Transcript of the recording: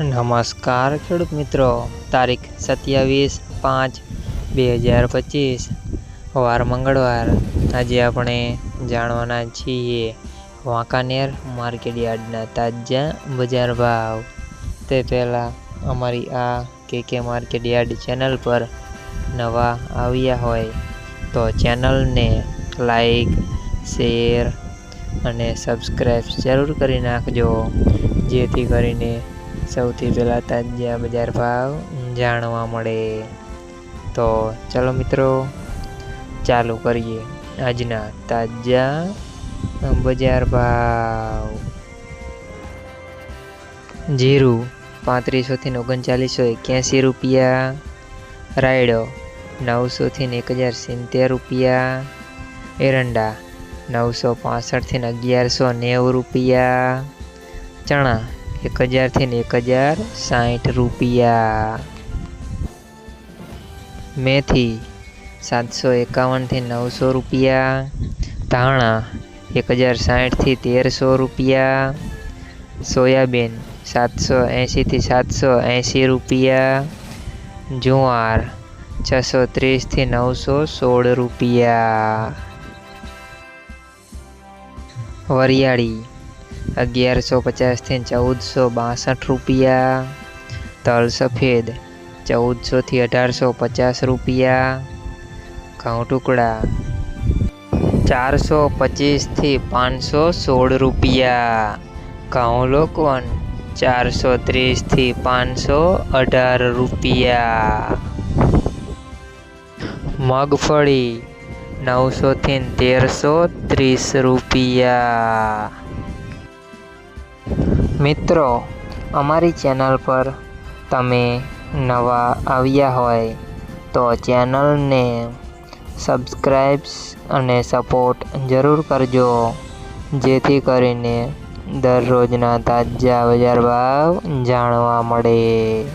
નમસ્કાર ખેડૂત મિત્રો, તારીખ 27/5/2025 વાર મંગળવાર। આજે આપણે જાણવાના છીએ વાંકાનેર માર્કેટયાર્ડના તાજા બજાર ભાવ। તે પહેલાં અમારી આ કે માર્કેટયાર્ડ ચેનલ પર નવા આવ્યા હોય તો ચેનલને લાઈક, શેર અને સબસ્ક્રાઈબ જરૂર કરી નાખજો, જેથી કરીને સૌથી પહેલાં તાજા બજાર ભાવ જાણવા મળે। તો ચાલો મિત્રો, ચાલુ કરીએ આજના તાજા બજાર ભાવ। જીરું 3500 થી 3981 રૂપિયા, રાયડો 900 થી 1070 રૂપિયા, એરંડા 965 થી 1190 રૂપિયા, ચણા 1000 થી 1060 રૂપિયા, મેથી 751 થી 900 રૂપિયા, ધાણા 1060 થી 1300 રૂપિયા, સોયાબીન 780 થી 780 રૂપિયા, જુવાર 630 થી 916 રૂપિયા, વરિયાળી 1150 થી 1462 રૂપિયા, તલ સફેદ 1400 થી 1850 રૂપિયા, ઘઉં ટુકડા 425 થી 516 રૂપિયા, ઘઉં લોકવન 430 થી 518 રૂપિયા, મગફળી 900 થી 1330 રૂપિયા। મિત્રો, અમારી ચેનલ પર તમે નવા આવ્યા હોય તો ચેનલને સબસ્ક્રાઈબ અને સપોર્ટ જરૂર કરજો, જેથી કરીને દરરોજના તાજા બજાર ભાવ જાણવા મળે।